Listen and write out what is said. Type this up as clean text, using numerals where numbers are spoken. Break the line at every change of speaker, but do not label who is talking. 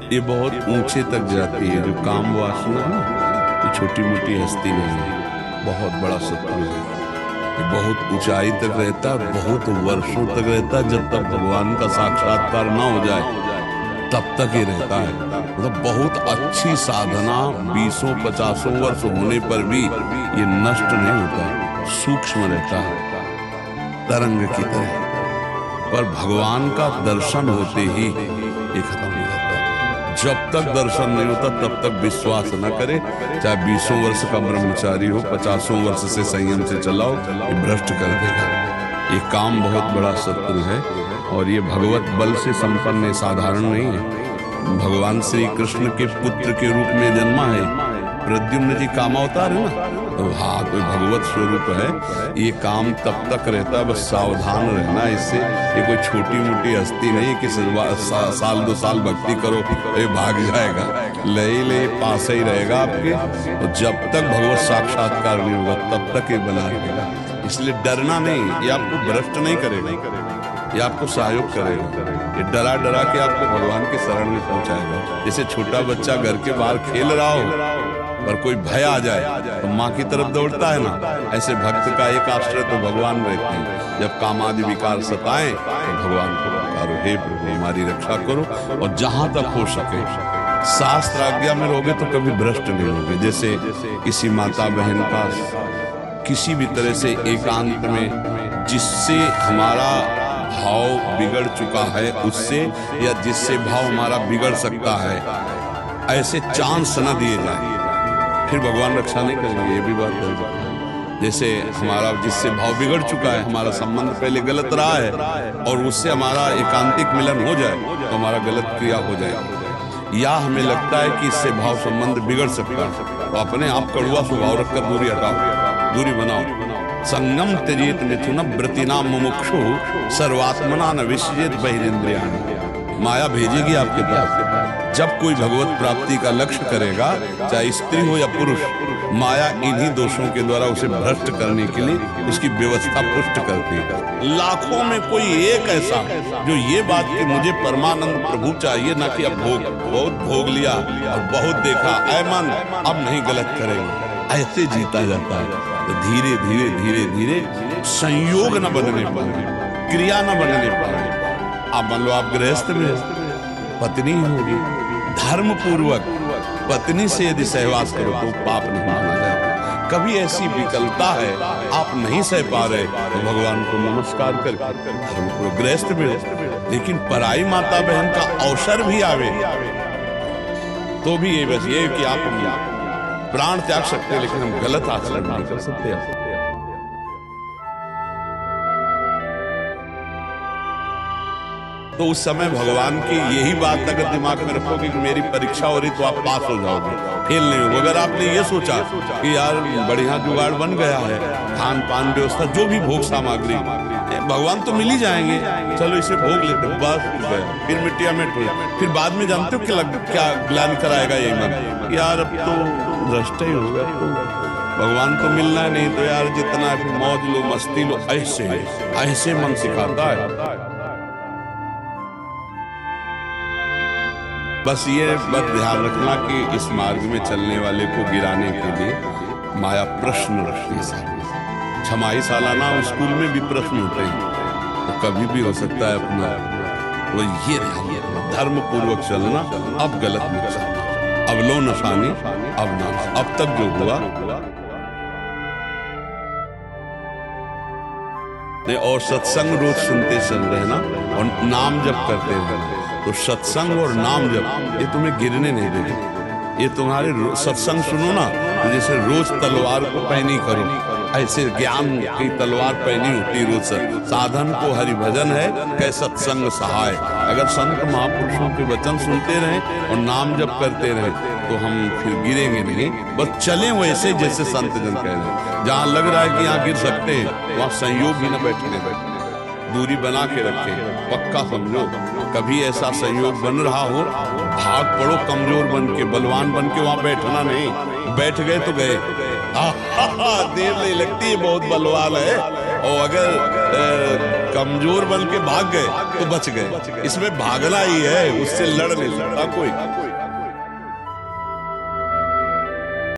ये बहुत ऊंचे तक जाती है। जो काम वासना है ये छोटी मोटी हस्ती नहीं है, बहुत बड़ा शत्रु है। ये बहुत ऊंचाई तक रहता है, बहुत वर्षों तक रहता है। जब तक भगवान का साक्षात्कार ना हो जाए तब तक ही रहता है। मतलब बहुत अच्छी साधना 20-50 वर्ष होने पर भी ये नष्ट नहीं होता, सूक्ष्म रहता है तरंग की तरह। पर भगवान का दर्शन होते ही ये खत्म हो जाता है। जब तक दर्शन नहीं होता तब तक विश्वास न करे, चाहे 20 वर्ष का ब्रह्मचारी हो, 50 वर्ष से संयम से चलाओ, ये भ्रष्ट कर देगा। ये काम बहुत बड़ा शत्रु है और ये भगवत बल से संपन्न है, साधारण नहीं है। भगवान श्री कृष्ण के पुत्र के रूप में जन्मा है। प्रद्युम्न जी कामावतार है ना, तो हाँ कोई भगवत स्वरूप है। ये काम तब तक रहता है, बस सावधान रहना इससे। ये कोई छोटी मोटी हस्ती नहीं कि साल 2 साल भक्ति करो ये भाग जाएगा, ले पास ही रहेगा आपके। और जब तक भगवत साक्षात्कार नहीं होगा तब तक ये बना रहेगा। इसलिए डरना नहीं, ये आपको भ्रष्ट नहीं करेगा, ये आपको सहयोग करेगा। ये डरा डरा के आपको भगवान के शरण में पहुंचाएगा। जैसे छोटा बच्चा घर के बाहर खेल रहा हो और कोई भय आ जाए तो माँ की तरफ दौड़ता है ना, ऐसे भक्त का एक आश्रय तो भगवान रहते हैं। जब कामादि विकार सताएं तो भगवान को पुकारो, हे प्रभु हमारी रक्षा करो। और जहां तक हो सके शास्त्र आज्ञा में रहोगे तो कभी भ्रष्ट नहीं होगे। जैसे किसी माता बहन का किसी भी तरह से एकांत में जिससे हमारा भाव बिगड़ चुका है उससे, या जिससे भाव हमारा बिगड़ सकता है, ऐसे चांस न दिए जाए, फिर भगवान रक्षा नहीं करेंगे। ये भी बात है। जैसे हमारा जिससे भाव बिगड़ चुका है, हमारा संबंध पहले गलत रहा है और उससे हमारा एकांतिक मिलन हो जाए तो हमारा गलत क्रिया हो जाए, या हमें लगता है कि इससे भाव संबंध बिगड़ सकता है तो अपने आप कड़ुआ स्वभाव रखकर दूरी हटाओ, दूरी बनाओ। संगम त्यजेत मिथुन व्रतिनाम मुमुक्षु सर्वात्मना न विश्येत बहिरेंद्रियाणि। माया भेजेगी आपके पास। जब कोई भगवत प्राप्ति का लक्ष्य करेगा, चाहे स्त्री हो या पुरुष, माया इन्हीं दोषों के द्वारा उसे भ्रष्ट करने के लिए उसकी व्यवस्था पुष्ट करती है। लाखों में कोई एक ऐसा जो ये बात कि मुझे परमानंद प्रभु चाहिए, ना कि अब बहुत भोग लिया और बहुत देखा, ऐ मन अब नहीं गलत करेंगे, ऐसे जीता जाता है। तो धीरे धीरे धीरे धीरे संयोग न बनने पाए, क्रिया न बनने पाए। अब मान लो आप गृहस्थ में पत्नी होगी, धर्म पूर्वक पत्नी से यदि सहवास करो तो पाप नहीं माना जाएगा। कभी ऐसी विकलता है आप नहीं सह पा रहे तो भगवान को नमस्कार करके धर्म पूर्वक गृहस्थ में हो। लेकिन पराई माता बहन का अवसर भी आवे तो भी ये बस ये कि आप प्राण त्याग सकते हैं, लेकिन हम गलत आचरण नहीं कर सकते। तो उस समय भगवान की यही बात अगर दिमाग में रखोगे कि मेरी परीक्षा हो रही तो आप पास हो जाओगे, फेल नहीं होगे। अगर आपने ये सोचा कि यार बढ़िया जुगाड़ बन गया है, खान पान व्यवस्था जो भी भोग सामग्री, भगवान तो मिल ही जाएंगे, चलो इसे भोग लेते, बस गया, फिर मिट्टिया मिट हो जाए। फिर बाद में जानते हो क्या ग्लानि कराएगा यही मन, यार अब तो भ्रष्ट ही होगा, तो भगवान तो मिलना है, नहीं तो यार जितना मौज लो मस्ती लो, ऐसे मन सिखाता है। बस ये बात ध्यान रखना कि इस मार्ग में चलने वाले को गिराने के लिए माया प्रश्न रखती है। छमाही सालाना स्कूल में भी प्रश्न होते हैं, तो कभी भी हो सकता है अपना। वो ये धर्म पूर्वक चलना, अब गलत मत चलना, अब लो नशानी अब ना। अब तक जो हुआ और सत्संग रोज सुनते चल रहना और नाम जप करते रहना, तो सत्संग और नाम जप ये तुम्हें गिरने नहीं देगा। ये तुम्हारे सत्संग सुनो ना, तो जैसे रोज तलवार को पैनी करो, ऐसे ज्ञान की तलवार पैनी होती रोज। साधन को हरि भजन है कै सत्संग सहाय। अगर संत महापुरुषों के वचन सुनते रहें और नाम जप करते रहें तो हम फिर गिरेंगे नहीं, बस चलें वैसे जैसे संत जन कह रहे हैं। जहाँ लग रहा है कि यहाँ गिर सकते हैं वहाँ संयोग ही न बैठने बैठे, दूरी बना के रखे, पक्का समझो। कभी ऐसा संयोग बन रहा हो, भाग पड़ो कमजोर बन के, बलवान बन के वहां बैठना नहीं। बैठ गए तो गए, देर नहीं लगती है, बहुत बलवान है। और अगर कमजोर बन के भाग गए तो बच गए। इसमें भागना ही है, उससे लड़ नहीं सकता कोई।